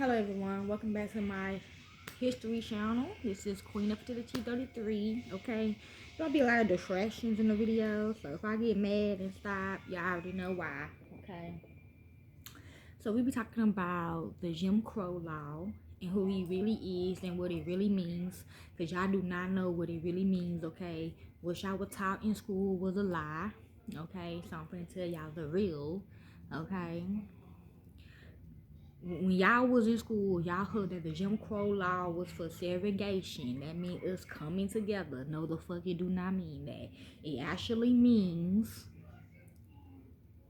Hello everyone, welcome back to my history channel. This is Queen of Fertility 33, okay? There'll be a lot of distractions in the video, so if I get mad and stop, y'all already know why, okay? So we be talking about the Jim Crow law and who he really is and what it really means, because y'all do not know what it really means, okay? What y'all were taught in school was a lie, okay? So I'm gonna tell y'all the real, okay? When y'all was in school, y'all heard that the Jim Crow law was for segregation. That means us coming together. No, the fuck it do not mean that. It actually means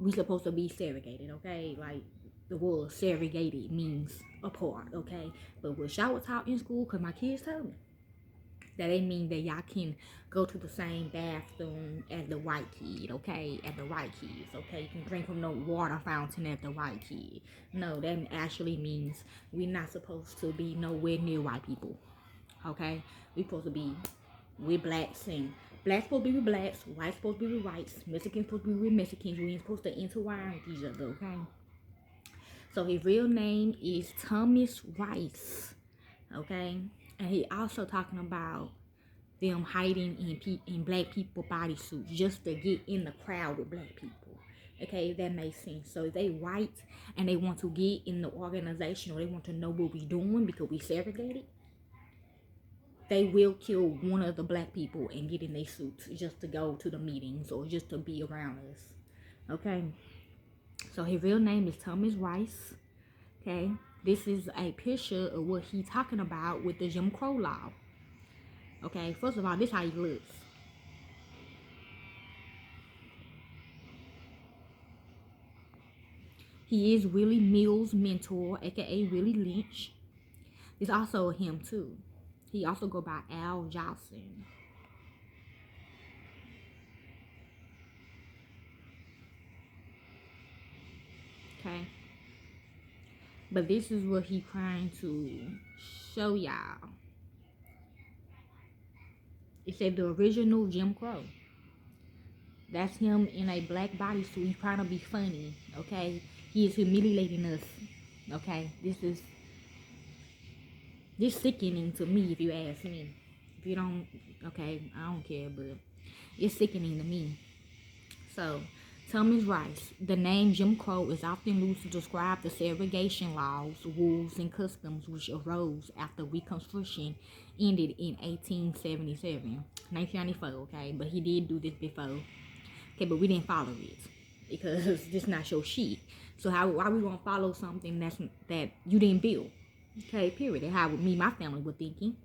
we supposed to be segregated, okay? Like the word segregated means apart, okay? But what y'all was taught in school, because my kids told me, that ain't mean that y'all can go to the same bathroom as the white kid, okay? At the white kids, okay? You can drink from the water fountain at the white kid. No, that actually means we're not supposed to be nowhere near white people, okay? We supposed to be with blacks, and blacks supposed to be with blacks, whites supposed to be with whites, Mexicans supposed to be with Mexicans. We ain't supposed to intertwine with each other, okay? So his real name is Thomas Rice, okay? And he also talking about them hiding in black people bodysuits just to get in the crowd with black people. Okay, that makes sense. So if they white and they want to get in the organization, or they want to know what we doing because we segregated, they will kill one of the black people and get in their suits just to go to the meetings or just to be around us. Okay, so his real name is Thomas Rice. Okay, this is a picture of what he's talking about with the Jim Crow law. Okay, first of all, this how he looks. He is Willie Mills' mentor, aka Willie Lynch. It's also him too. He also go by Al Johnson. Okay. But this is what he trying to show y'all. It said the original Jim Crow. That's him in a black bodysuit. He's trying to be funny. Okay. He is humiliating us. Okay. This sickening to me, if you ask me. If you don't, okay, I don't care, but it's sickening to me. So, Thomas Rice. The name Jim Crow is often used to describe the segregation laws, rules, and customs which arose after Reconstruction ended in 1877. 1994, okay? But he did do this before. Okay, but we didn't follow it because this not your shit. So why we gonna follow something that you didn't build? Okay, period. That's how me, my family were thinking.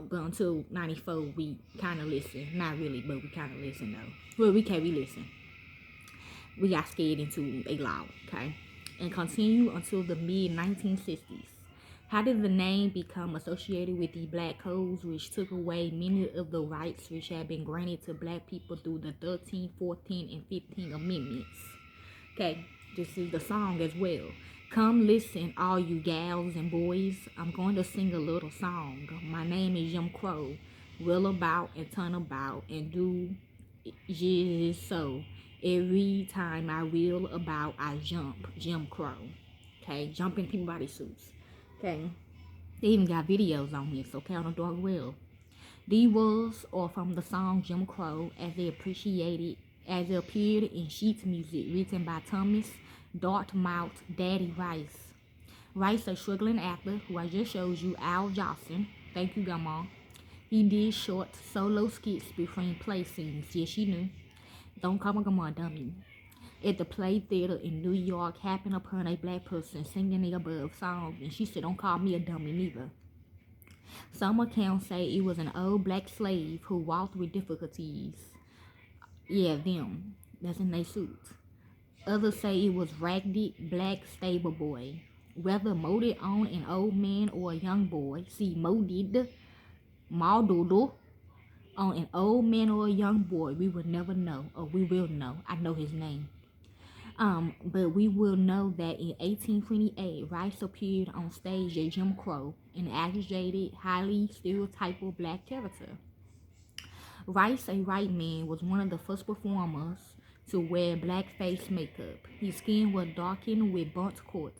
But until 94, we kind of listen. Not really, but we kind of listen though. Well, we listen. We got scared into a law, okay? And continue until the mid-1960s. How did the name become associated with the black codes, which took away many of the rights which had been granted to black people through the 13th, 14th, and 15th Amendments? Okay, this is the song as well. Come listen, all you gals and boys. I'm going to sing a little song. My name is Jim Crow. Will about and turn about and do just so. Every time I wheel about, I jump. Jim Crow. Okay, jumping people body suits. Okay, they even got videos on this. Okay, on the dark web. These words are from the song Jim Crow as they appeared in sheet music written by Thomas Dartmouth Daddy Rice. Rice, a struggling actor who I just showed you, Al Johnson. Thank you, Grandma. He did short solo skits between play scenes. Yes, she knew. Don't call my grandma a dummy. At the Play Theater in New York, happened upon a black person singing the above song, and she said, "Don't call me a dummy neither." Some accounts say it was an old black slave who walked with difficulties. Yeah, them. That's in their suits. Others say it was raggedy black stable boy. Whether molded on an old man or a young boy, see molded on an old man or a young boy, we will never know, or we will know. I know his name. But we will know that in 1828, Rice appeared on stage as Jim Crow, an exaggerated, highly stereotypal black character. Rice, a white man, was one of the first performers to wear blackface makeup. His skin was darkened with burnt cork.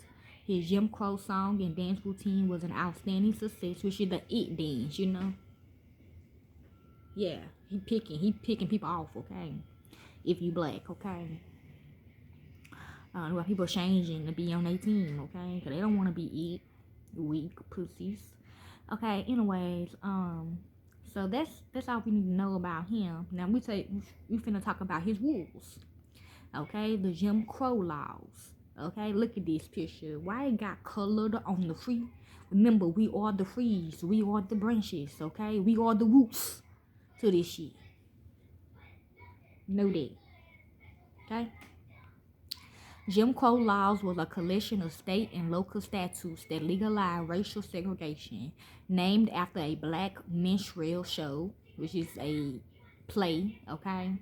His Jim Crow song and dance routine was an outstanding success, which is the it dance, you know. Yeah, he picking people off, okay? If you black, okay? Why people changing to be on their team, okay? Because they don't want to be weak pussies. Okay, anyways, so that's all we need to know about him. Now we finna talk about his rules. Okay, the Jim Crow laws. Okay, look at this picture. Why it got colored on the free? Remember, we are the trees, we are the branches, okay? We are the roots to this shit. Know that. Okay? Jim Crow laws was a collection of state and local statutes that legalized racial segregation, named after a black minstrel show, which is a play, okay?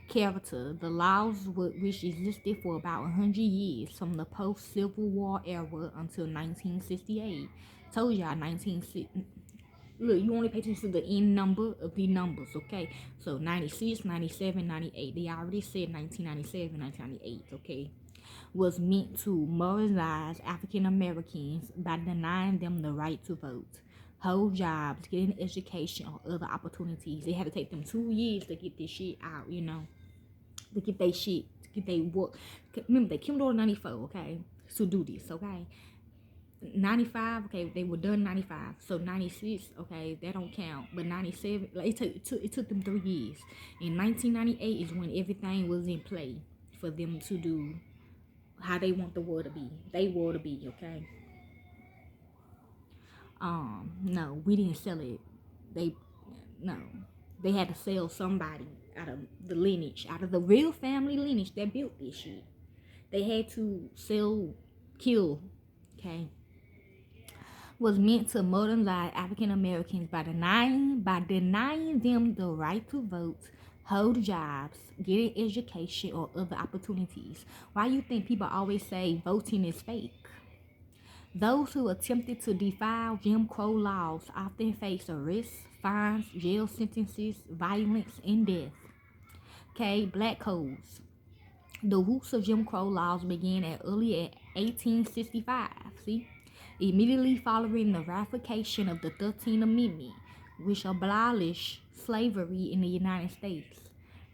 Character. The laws which existed for about 100 years, from the post-Civil War era until 1968. Told y'all 1960. Look, you only pay attention to the end number of the numbers, okay? So 96, 97, 98. They already said 1997, 1998, okay? Was meant to marginalize African Americans by denying them the right to vote, hold jobs, get an education, or other opportunities. They had to take them 2 years to get this shit out, you know, to get their shit, to get their work. Remember, they came to 94, okay, to do this, okay? 95, okay, they were done 95. So 96, okay, that don't count. But 97, like it took them 3 years. In 1998 is when everything was in play for them to do how they want the world to be. They world to be, okay? No, we didn't sell it. No. They had to sell somebody out of the lineage, out of the real family lineage that built this shit. They had to kill, okay? Was meant to modernize African Americans by denying them the right to vote, hold jobs, get an education, or other opportunities. Why you think people always say voting is fake? Those who attempted to defy Jim Crow laws often face arrests, fines, jail sentences, violence, and death. Okay, black codes. The roots of Jim Crow laws began as early as 1865. See? Immediately following the ratification of the 13th Amendment, which abolished slavery in the United States.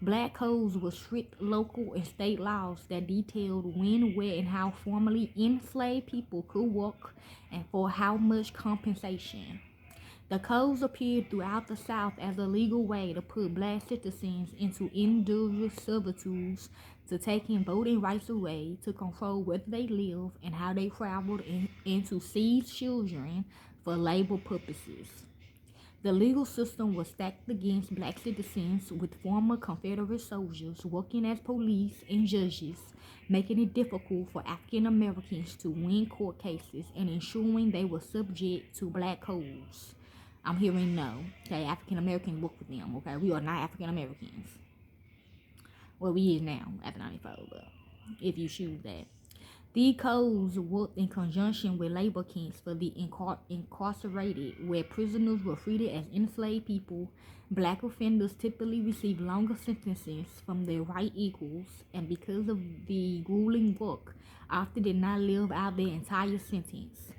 Black codes were strict local and state laws that detailed when, where, and how formerly enslaved people could work and for how much compensation. The codes appeared throughout the South as a legal way to put black citizens into indentured servitude, to taking voting rights away, to control where they live and how they traveled, and to seize children for labor purposes. The legal system was stacked against black citizens, with former Confederate soldiers working as police and judges, making it difficult for African Americans to win court cases and ensuring they were subject to black codes. I'm hearing no. Okay, African Americans work with them. Okay, we are not African Americans. Well, we is now after 94, but if you choose that. These codes worked in conjunction with labor camps for the incarcerated, where prisoners were treated as enslaved people. Black offenders typically received longer sentences from their white equals, and because of the grueling work, often did not live out their entire sentence.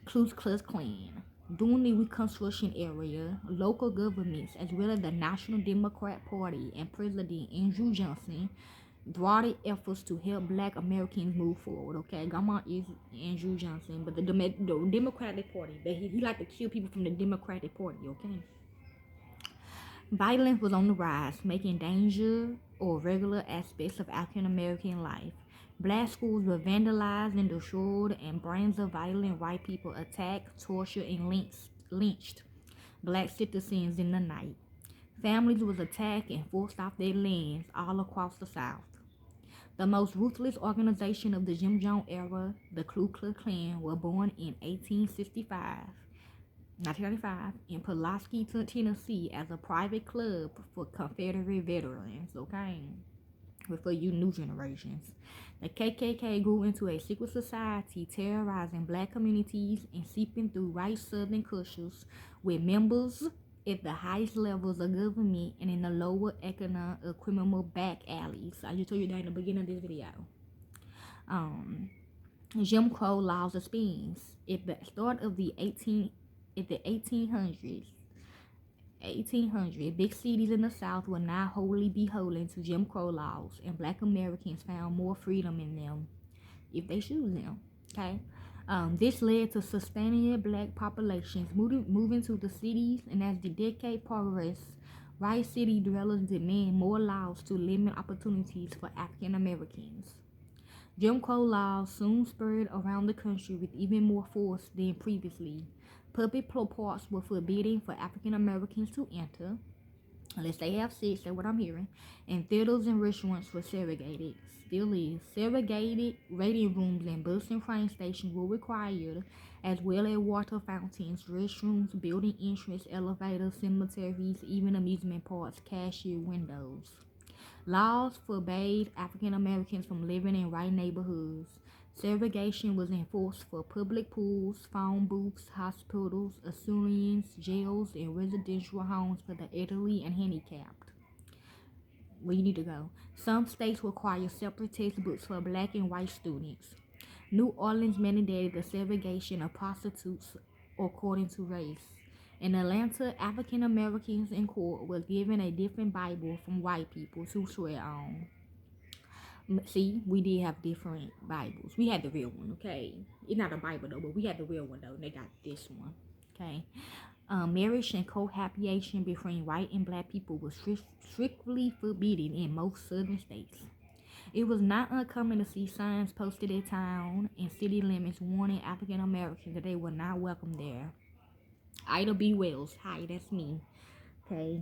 Ku Klux Klan. During the Reconstruction era, local governments, as well as the National Democrat Party and President Andrew Johnson, broader efforts to help black Americans move forward. Okay, Grandma is Andrew Johnson, but the Democratic Party, he like to kill people from the Democratic Party. Okay, violence was on the rise, making danger or regular aspects of African American life. Black schools were vandalized and destroyed, and brands of violent white people attacked, tortured, and lynched black citizens in the night. Families was attacked and forced off their lands all across the South. The most ruthless organization of the Jim Jones era, the Ku Klux Klan, were born in 1995, in Pulaski, Tennessee, as a private club for Confederate veterans. Okay, but for you new generations. The KKK grew into a secret society terrorizing black communities and seeping through white southern cultures, with members at the highest levels of government and in the lower economic criminal back alleys. I just told you that in the beginning of this video. Jim Crow laws expands. At the start of the 1800s, big cities in the South were not wholly beholden to Jim Crow laws, and Black Americans found more freedom in them if they choose them. Okay, this led to sustaining Black populations moving to the cities, and as the decade progressed, Rice City dwellers demand more laws to limit opportunities for African Americans. Jim Crow laws soon spread around the country with even more force than previously. Public parks were forbidden for African Americans to enter, unless they have sex, that's what I'm hearing. And theaters and restaurants were segregated. Still is. Segregated waiting rooms and bus and train stations were required, as well as water fountains, restrooms, building entrance, elevators, cemeteries, even amusement parks, cashier windows. Laws forbade African Americans from living in right neighborhoods. Segregation was enforced for public pools, phone booths, hospitals, asylums, jails, and residential homes for the elderly and handicapped. Where you need to go. Some states require separate textbooks for Black and white students. New Orleans mandated the segregation of prostitutes according to race. In Atlanta, African Americans in court were given a different Bible from white people to swear on. See, we did have different Bibles. We had the real one, okay? It's not a Bible though, but we had the real one though. And they got this one, okay? Marriage and cohabitation between white and Black people was strictly forbidden in most southern states. It was not uncommon to see signs posted at town and city limits warning African Americans that they were not welcome there. Ida B. Wells, hi, that's me. Okay,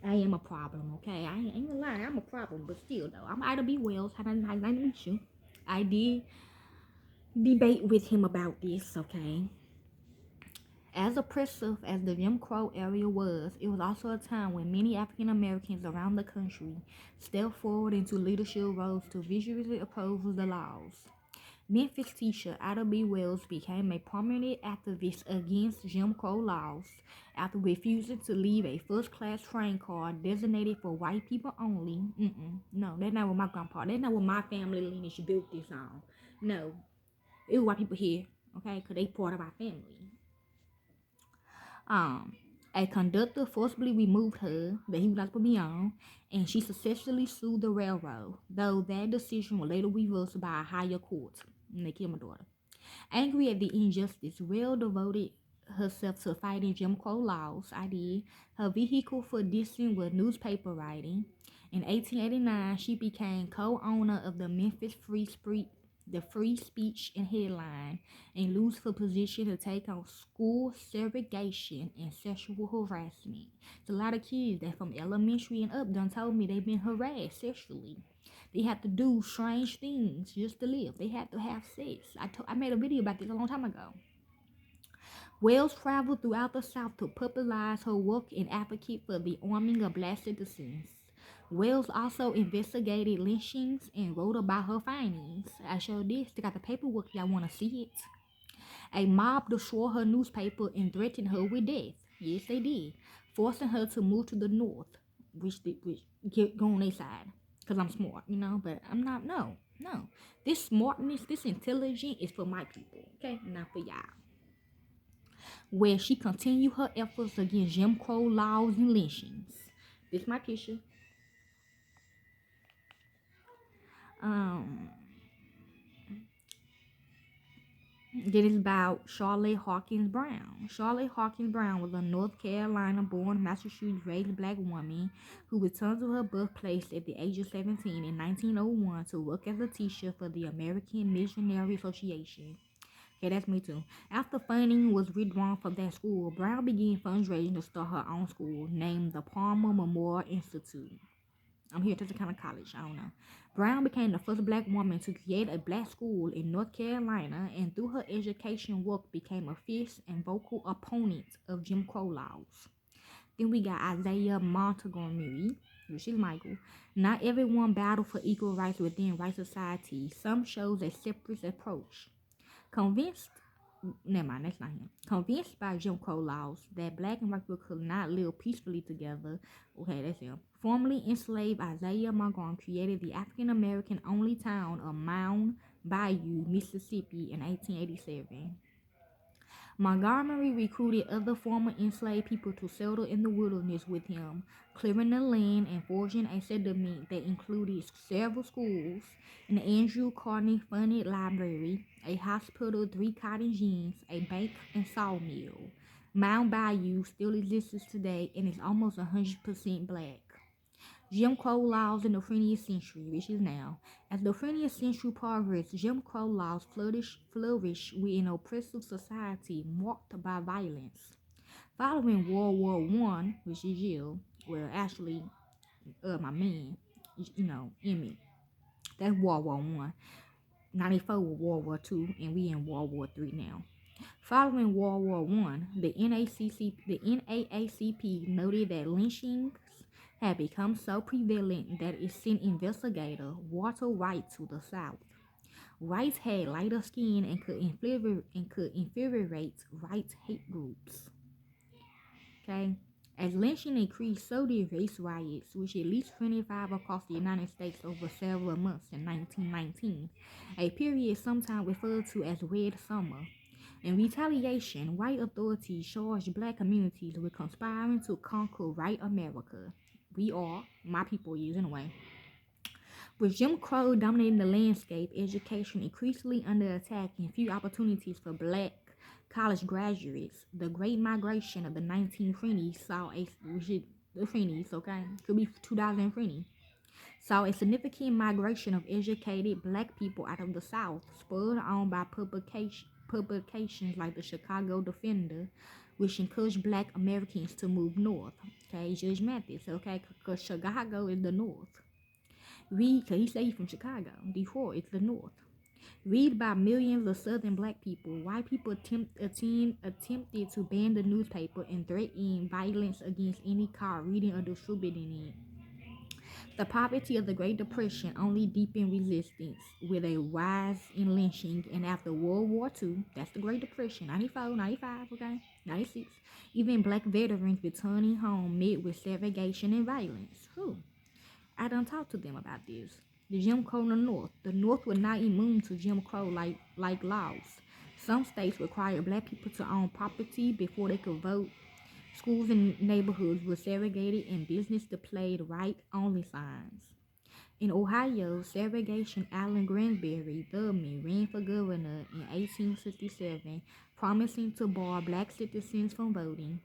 I am a problem. Okay, I ain't gonna lie, I'm a problem, but still though, I'm Ida B. Wells. Nice to meet you. I did debate with him about this. Okay, as oppressive as the Jim Crow area was, it was also a time when many African Americans around the country stepped forward into leadership roles to vigorously oppose the laws. Memphis teacher Ida B. Wells became a prominent activist against Jim Crow laws after refusing to leave a first-class train car designated for white people only. No, that's not what my grandpa, that's not what my family lineage built this on. No, it was white people here, okay, because they part of our family. A conductor forcibly removed her that he was not supposed to be on, and she successfully sued the railroad, though that decision was later reversed by a higher court. And they killed my daughter. Angry at the injustice, Will devoted herself to fighting Jim Crow laws. Her vehicle for dissing was newspaper writing. In 1889, she became co-owner of the Memphis Free Speech and Headline, and lose her position to take on school segregation and sexual harassment. It's a lot of kids that from elementary and up done told me they've been harassed sexually. They have to do strange things just to live. They have to have sex. I made a video about this a long time ago. Wells traveled throughout the South to popularize her work and advocate for the arming of Black citizens. Wells also investigated lynchings and wrote about her findings. I showed this. They got the paperwork. Y'all want to see it? A mob destroyed her newspaper and threatened her with death. Yes, they did, forcing her to move to the North, which go on their side. Because I'm smart, but I'm not. No. This smartness, this intelligence is for my people, okay? Not for y'all. Where she continued her efforts against Jim Crow laws and lynchings. This is my picture. That is about Charlotte Hawkins Brown. Charlotte Hawkins Brown was a North Carolina-born, Massachusetts-raised Black woman who returned to her birthplace at the age of 17 in 1901 to work as a teacher for the American Missionary Association. Okay, that's me too. After funding was withdrawn from that school, Brown began fundraising to start her own school named the Palmer Memorial Institute. I'm here to the kind of college, I don't know. Brown became the first Black woman to create a Black school in North Carolina, and through her education work became a fierce and vocal opponent of Jim Crow laws. Then we got Isaiah Montgomery, which is Michael. Not everyone battled for equal rights within white society. Some chose a separate approach. Convinced by Jim Crow laws that Black and white people could not live peacefully together. Okay, that's him. Formerly enslaved Isaiah Montgomery created the African American only town of Mound Bayou, Mississippi in 1887. Montgomery recruited other former enslaved people to settle in the wilderness with him, clearing the land and forging a settlement that included several schools, an Andrew Carnegie funded library, a hospital, 3 cotton gins, a bank and sawmill. Mount Bayou still exists today and is almost 100% black. Jim Crow laws in the 20th century, which is now. As the 20th century progressed, Jim Crow laws flourished within an oppressive society marked by violence. Following World War I, which is you, well, actually, my man, Emmett, that's World War I. 94 was World War II, and we in World War III now. Following World War I, the NAACP noted that lynchings had become so prevalent that it sent investigator Walter White to the South. Whites had lighter skin and could infiltrate rights hate groups. Okay. As lynching increased, so did race riots, which at least 25 across the United States over several months in 1919, a period sometimes referred to as Red Summer. In retaliation, white authorities charged black communities with conspiring to conquer white America. We are, my people is anyway. With Jim Crow dominating the landscape, education increasingly under attack and few opportunities for black college graduates, the Great Migration of the 1920s could be 2020, saw a significant migration of educated black people out of the South, spurred on by publications like the Chicago Defender, which encouraged black Americans to move north. Okay, Judge Mathis, okay, because Chicago is the north. Because he said he's from Chicago. Detroit is the north. Read by millions of Southern black people. White people attempted to ban the newspaper and threatened violence against any caught reading or distributing it. The poverty of the Great Depression only deepened resistance with a rise in lynching, and after World War II, that's the Great Depression, 94, 95, okay, 96, even black veterans returning home met with segregation and violence. I done talked to them about this. The Jim Crow in the North. The North was not immune to Jim Crow like laws. Some states required black people to own property before they could vote. Schools and neighborhoods were segregated and business displayed white-only signs. In Ohio, segregation Allen Granberry, Thurman, ran for governor in 1867, promising to bar black citizens from voting.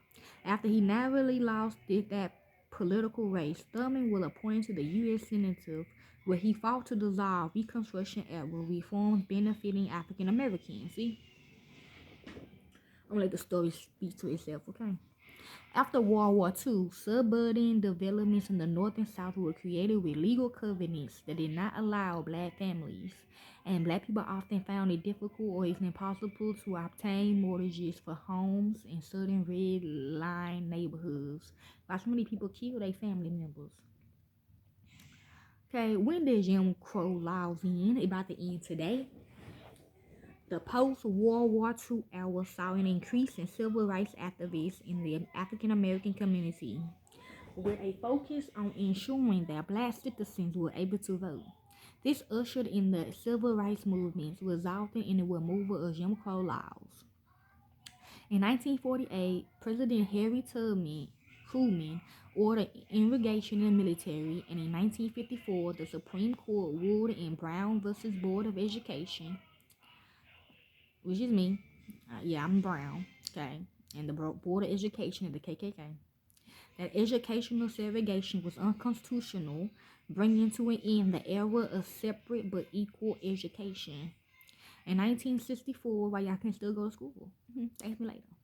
After he narrowly lost that political race, Thurman was appointed to the U.S. Senate, where he fought to dissolve Reconstruction era reforms benefiting African Americans. See? I'm gonna let the story speak to itself, okay? After World War II, suburban developments in the North and South were created with legal covenants that did not allow black families, and black people often found it difficult or even impossible to obtain mortgages for homes in certain red line neighborhoods. Like so many people kill their family members. Okay, when did Jim Crow laws end? About to end today. The post-World War II era saw an increase in civil rights activists in the African American community, with a focus on ensuring that black citizens were able to vote. This ushered in the civil rights movements, resulting in the removal of Jim Crow laws. In 1948, President Harry Truman ordered irrigation in the military, and in 1954, the Supreme Court ruled in Brown v. Board of Education, which is me. I'm Brown, okay, and the Board of Education of the KKK, that educational segregation was unconstitutional, bringing to an end the era of separate but equal education. In 1964, while y'all can still go to school, thanks me later.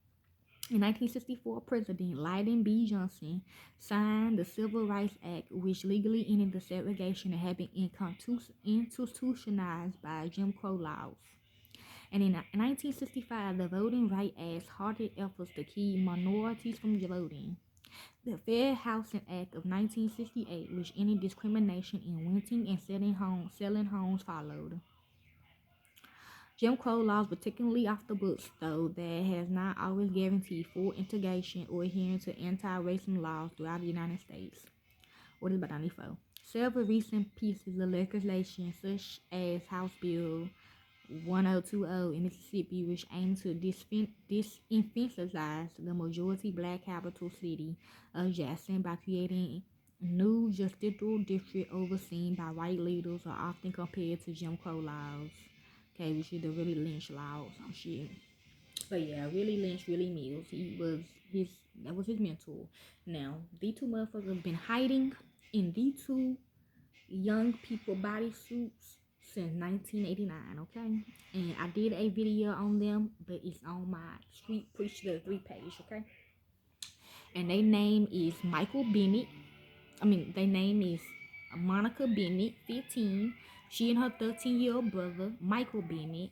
In 1964, President Lyndon B. Johnson signed the Civil Rights Act, which legally ended the segregation that had been institutionalized by Jim Crow laws. And in 1965, the Voting Rights Act halted efforts to keep minorities from voting. The Fair Housing Act of 1968, which ended discrimination in renting and selling homes, followed. Jim Crow laws, particularly off the books, though, that has not always guaranteed full integration or adherence to anti-racism laws throughout the United States. What is about 94? Several recent pieces of legislation, such as House Bill 1020 in Mississippi, which aimed to disenfranchise the majority black capital city of Jackson by creating new justicial district overseen by white leaders are often compared to Jim Crow laws. Okay, which is the really lynch laws on shit. But yeah, Willie Lynch, Willie Mills, that was his mentor. Now, these two motherfuckers have been hiding in these two young people bodysuits since 1989, okay? And I did a video on them, but it's on my Street Preacher 3 page, okay? And their name is Michael Bennett. Their name is Monica Bennett, 15. She and her 13-year-old brother, Michael Bennett,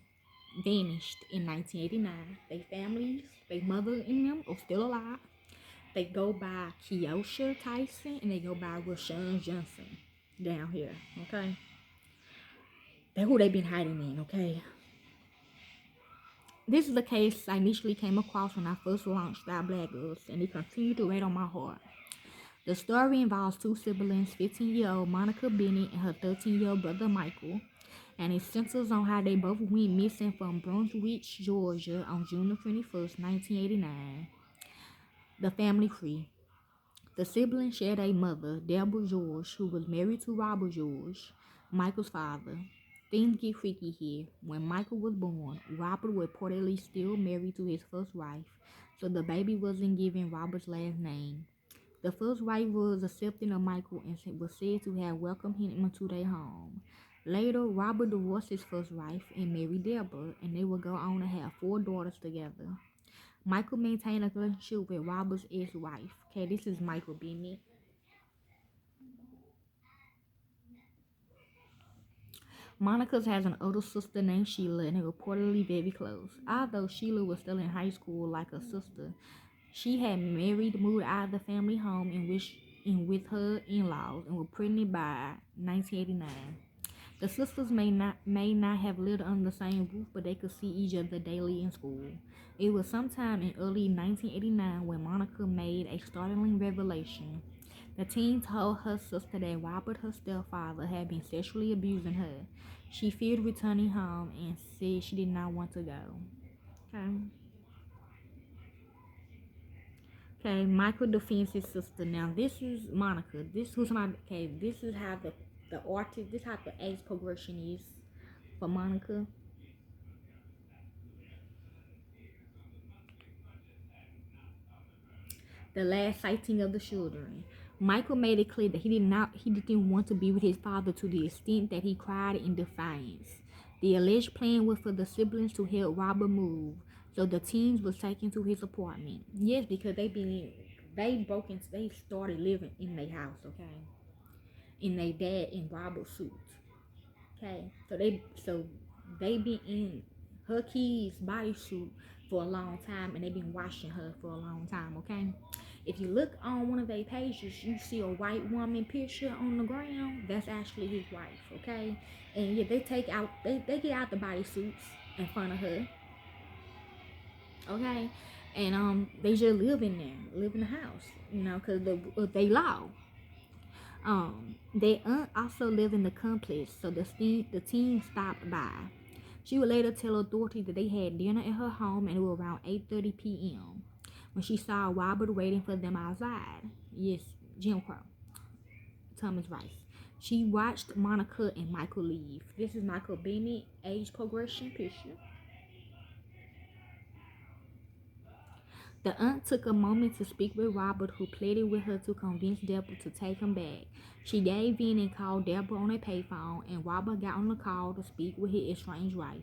vanished in 1989. Their families, their mother and them are still alive. They go by Keosha Tyson and they go by Rashawn Johnson down here, okay? That's who they've been hiding in, okay? This is the case I initially came across when I first launched Our Black Girls, and it continued to weigh on my heart. The story involves two siblings, 15-year-old Monica Bennett and her 13-year-old brother Michael, and it centers on how they both went missing from Brunswick, Georgia on June 21st, 1989. The family tree. The siblings shared a mother, Deborah George, who was married to Robert George, Michael's father. Things get freaky here. When Michael was born, Robert was reportedly still married to his first wife, so the baby wasn't given Robert's last name. The first wife was accepting of Michael and was said to have welcomed him into their home. Later, Robert divorced his first wife and married Deborah, and they would go on to have 4 daughters together. Michael maintained a relationship with Robert's ex-wife. Okay, this is Michael Bennett. Monica's has an older sister named Sheila, and they're reportedly very close. Although Sheila was still in high school like her sister, she had moved out of the family home with her in-laws, and was pregnant by 1989. The sisters may not have lived under the same roof, but they could see each other daily in school. It was sometime in early 1989 when Monica made a startling revelation. The teen told her sister that Robert, her stepfather, had been sexually abusing her. She feared returning home and said she did not want to go. Okay, Michael defends his sister. Now, this is Monica. This is how the age progression is for Monica. The last sighting of the children. Michael made it clear that he didn't want to be with his father to the extent that he cried in defiance. The alleged plan was for the siblings to help Robert move, so the teens was taken to his apartment. Yes, because they started living in their house, okay? In their dad and Robert suit. Okay. So they been in her kids' bodysuit for a long time, and they've been washing her for a long time, okay? If you look on one of their pages, you see a white woman picture on the ground. That's actually his wife, okay? And yeah, they get out the bodysuits in front of her, okay? And they just live in there, live in the house, because they law. They also live in the complex, so the teen stopped by. She would later tell authorities that they had dinner at her home, and it was around 8:30 p.m. when she saw Robert waiting for them outside. Yes, Jim Crow. Thomas Rice. She watched Monica and Michael leave. This is Michael Bennett age progression picture. The aunt took a moment to speak with Robert, who pleaded with her to convince Deborah to take him back. She gave in and called Deborah on a payphone, and Robert got on the call to speak with his estranged wife.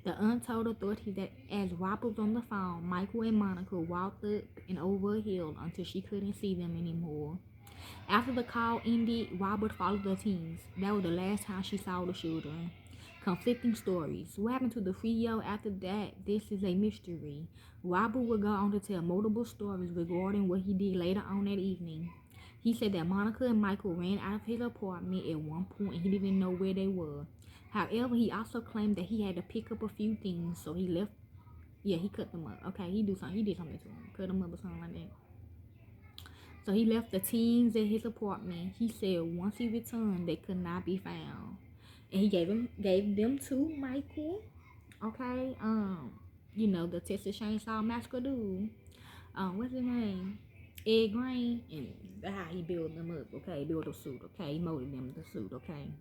The aunt told authorities that as Robert was on the phone, Michael and Monica walked up and over a hill until she couldn't see them anymore. After the call ended, Robert followed the teens. That was the last time she saw the children. Conflicting stories. What happened to the trio after that? This is a mystery. Robert would go on to tell multiple stories regarding what he did later on that evening. He said that Monica and Michael ran out of his apartment at one point and he didn't know where they were. However, he also claimed that he had to pick up a few things, so he left. Yeah, he cut them up. Okay, he did something to them. Cut them up or something like that. So he left the teens at his apartment. He said once he returned, they could not be found. And he gave them to Michael. Okay, the Texas Chainsaw Massacre dude. What's his name? Ed Green, and that's how he built them up. Okay, built a suit. Okay, he molded them the suit. Okay.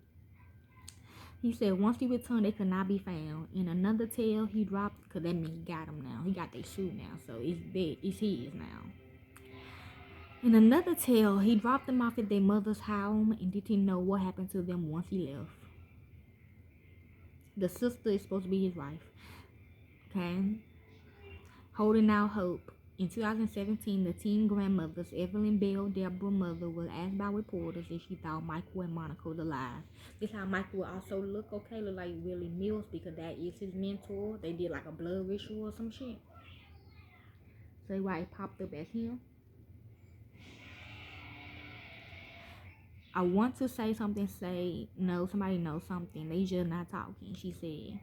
He said once he returned, they could not be found. In another tale, he dropped because that means he got them now. He got their suit now, so it's dead. It's his now. In another tale, he dropped them off at their mother's home and didn't know what happened to them once he left. The sister is supposed to be his wife. Okay, holding out hope. In 2017, the teen grandmother's Evelyn Bell Deborah mother was asked by reporters if she thought Michael and Monica was alive. This how Michael would also look, okay, look like Willie Mills because that is his mentor. They did like a blood ritual or some shit. So why it popped up as him. I want to say something, say no, somebody knows something. They just not talking. She said,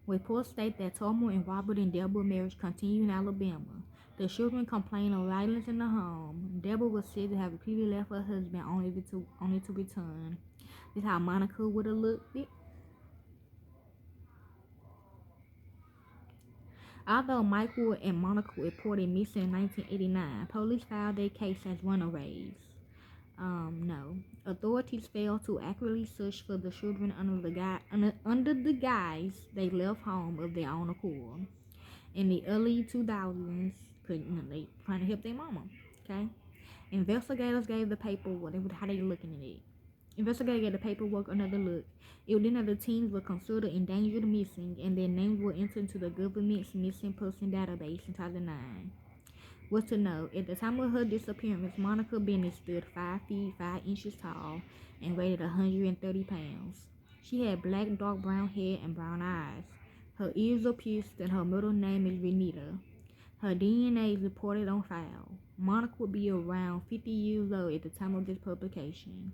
reports state that turmoil in Robert and Deborah's marriage continued in Alabama. The children complained of violence in the home. Deborah was said to have repeatedly left her husband only to return. This is how Monica would have looked it. Although Michael and Monica reported missing in 1989, police filed their case as runaways. No. Authorities failed to accurately search for the children under the guise they left home of their own accord. In the early 2000s, they trying to help their mama. Okay, investigators gave the paperwork. How they looking at it? Investigators gave the paperwork another look. It was then that the teens were considered endangered missing, and their names were entered into the government's missing person database in 2009. What's to know? At the time of her disappearance, Monica Bennett stood 5 feet 5 inches tall and weighed 130 pounds. She had black, dark brown hair and brown eyes. Her ears are pierced, and her middle name is Renita. Her DNA is reported on file. Monica would be around 50 years old at the time of this publication.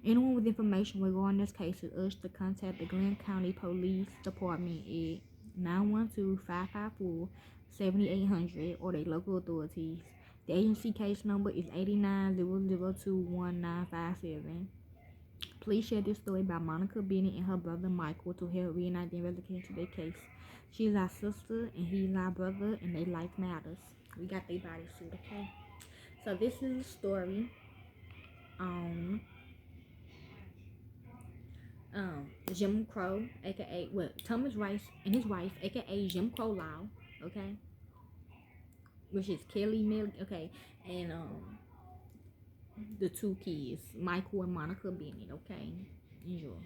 Anyone with information regarding this case is urged to contact the Glenn County Police Department at 912-554-7800 or their local authorities. The agency case number is 8900211957. Please share this story by Monica Bennett and her brother Michael to help reignite the investigation to their case. She is our sister and he is our brother, and their life matters. We got their body suit, okay? So this is a story on Jim Crow, aka Thomas Rice and his wife, aka Jim Crow Law, okay? Which is Kelly Millie, okay, and the two kids, Michael and Monica Bennett, okay? Enjoy.